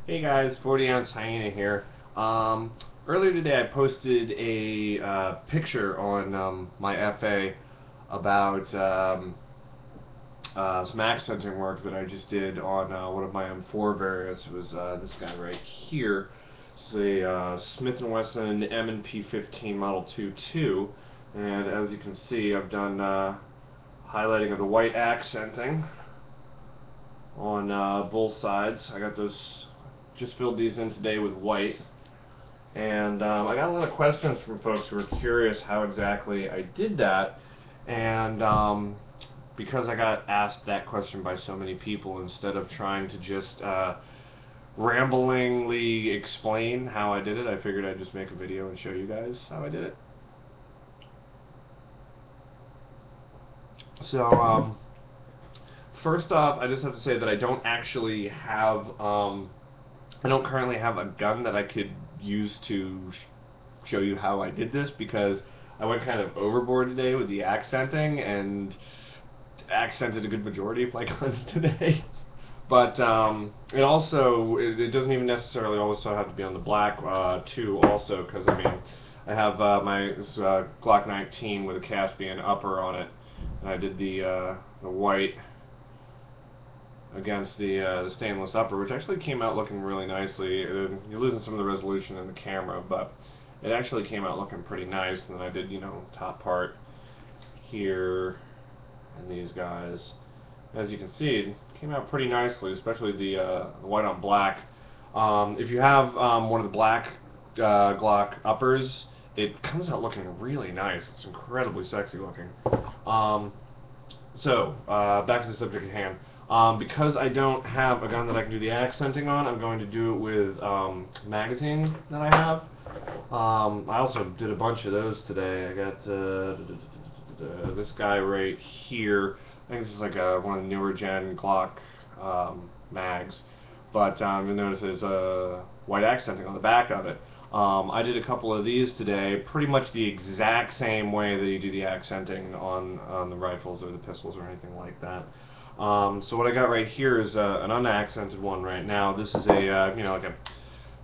Hey guys, 40 ounce hyena here. Earlier today I posted a picture on my FA about some accenting work that I just did on one of my M4 variants. It was this guy right here. It's a Smith & Wesson M&P 15 Model 2.2, and as you can see I've done highlighting of the white accenting on both sides. I got those, just filled these in today with white, and I got a lot of questions from folks who were curious how exactly I did that, and because I got asked that question by so many people, instead of trying to just ramblingly explain how I did it, I figured I'd just make a video and show you guys how I did it. So first off, I just have to say that I don't actually have I don't currently have a gun that I could use to show you how I did this, because I went kind of overboard today with the accenting and accented a good majority of my guns today. But it doesn't even necessarily also have to be on the black too, also, because I mean I have my Glock 19 with a Caspian upper on it, and I did the white against the stainless upper, which actually came out looking really nicely. You're losing some of the resolution in the camera, but it actually came out looking pretty nice. And then I did, top part here and these guys. As you can see, it came out pretty nicely, especially the white on black. If you have one of the black Glock uppers, it comes out looking really nice. It's incredibly sexy looking. So back to the subject at hand. Because I don't have a gun that I can do the accenting on, I'm going to do it with magazine that I have. I also did a bunch of those today. I got this guy right here. I think this is like one of the newer gen Glock mags. But you'll notice there's a white accenting on the back of it. I did a couple of these today, pretty much the exact same way that you do the accenting on the rifles or the pistols or anything like that. So what I got right here is an unaccented one right now. This is a like a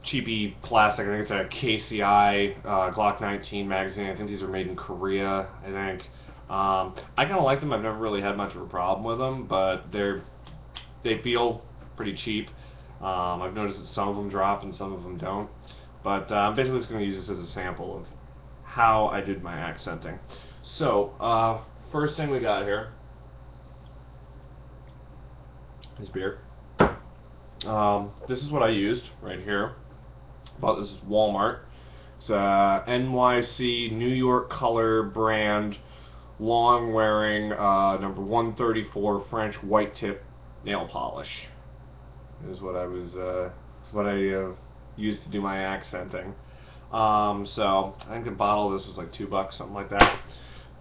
cheapy plastic. I think it's a KCI Glock 19 magazine. I think these are made in Korea, I think. I kind of like them. I've never really had much of a problem with them, but they feel pretty cheap. I've noticed that some of them drop and some of them don't. But I'm basically just going to use this as a sample of how I did my accenting. So first thing we got here is beer. This is what I used right here. Bought this at Walmart. It's a NYC New York color brand, long wearing number 134 French white tip nail polish. Is what I used to do my accenting. So I think the bottle of this was like $2, something like that.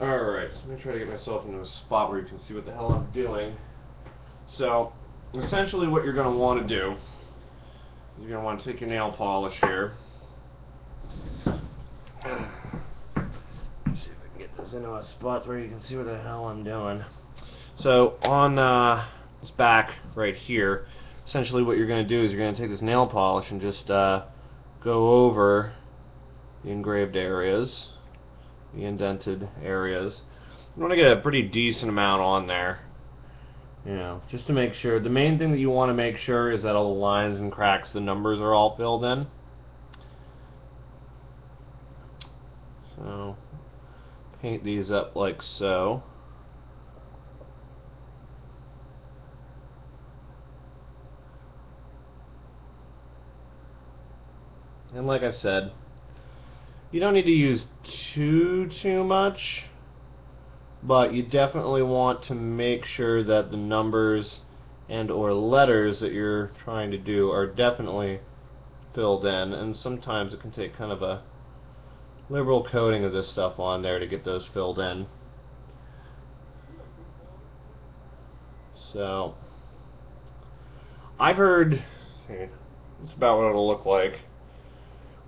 Alright, so let me try to get myself into a spot where you can see what the hell I'm doing. So essentially what you're going to want to do is you're going to want to take your nail polish here. Let's see if I can get this into a spot where you can see what the hell I'm doing. So on this back right here, essentially what you're going to do is you're going to take this nail polish and just go over the engraved areas, the indented areas. You want to get a pretty decent amount on there. Just to make sure. The main thing that you want to make sure is that all the lines and cracks, the numbers are all filled in. So, paint these up like so. And like I said, you don't need to use too much, but you definitely want to make sure that the numbers and or letters that you're trying to do are definitely filled in, and sometimes it can take kind of a liberal coating of this stuff on there to get those filled in. So I've heard, it's about what it'll look like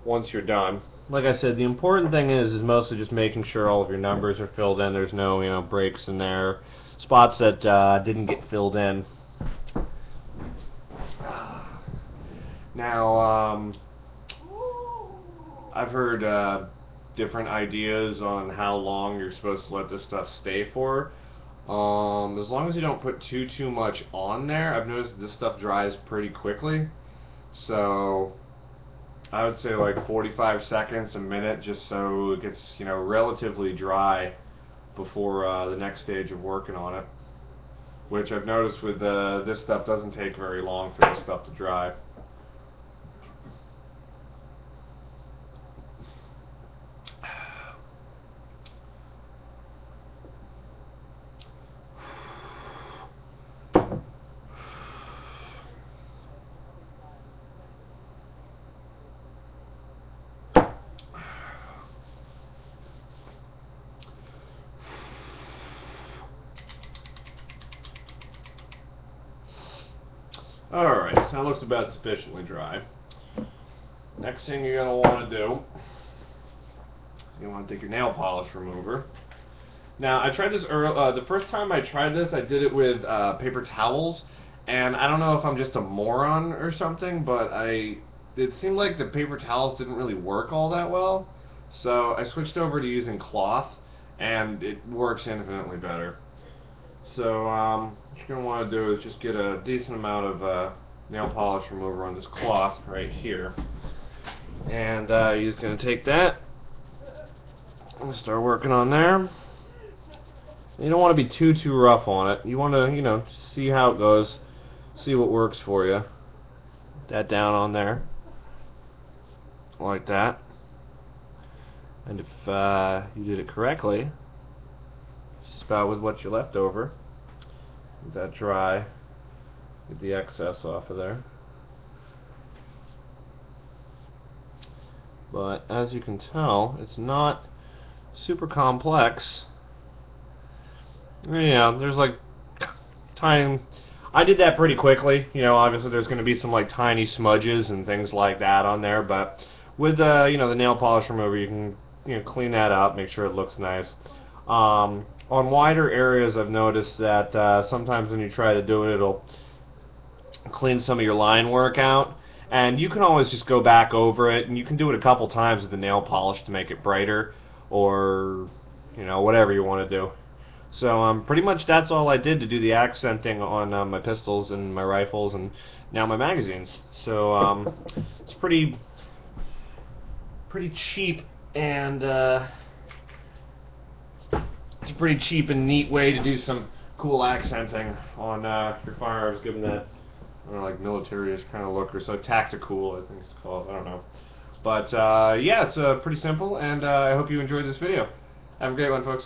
once you're done. Like I said, the important thing is mostly just making sure all of your numbers are filled in. There's no, breaks in there, spots that didn't get filled in. Now, I've heard different ideas on how long you're supposed to let this stuff stay for. As long as you don't put too much on there, I've noticed that this stuff dries pretty quickly. So I would say like 45 seconds, a minute, just so it gets, you know, relatively dry before the next stage of working on it. Which I've noticed with this stuff doesn't take very long for this stuff to dry. Alright, so that looks about sufficiently dry. Next thing you're going to want to do, you want to take your nail polish remover. Now, I tried this the first time I tried this, I did it with paper towels, and I don't know if I'm just a moron or something, but it seemed like the paper towels didn't really work all that well, so I switched over to using cloth, and it works infinitely better. So, what you're going to want to do is just get a decent amount of nail polish remover on this cloth right here. And you're just going to take that and start working on there. You don't want to be too rough on it. You want to, you know, see how it goes, see what works for you. Put that down on there, like that. And if you did it correctly, just about with what you left over. Let that dry, get the excess off of there. But as you can tell, it's not super complex. Yeah, there's like tiny. I did that pretty quickly. You know, obviously there's going to be some like tiny smudges and things like that on there, but with you know, the nail polish remover, you can, you know, clean that up, make sure it looks nice. On wider areas, I've noticed that sometimes when you try to do it, it'll clean some of your line work out. And you can always just go back over it, and you can do it a couple times with the nail polish to make it brighter, or, you know, whatever you want to do. So pretty much that's all I did to do the accenting on my pistols and my rifles and now my magazines. So it's pretty cheap, and it's a pretty cheap and neat way to do some cool accenting on your firearms, given that, I don't know, like military-ish kind of look, or so tactical, I think it's called. I don't know. But yeah, it's pretty simple, and I hope you enjoyed this video. Have a great one, folks.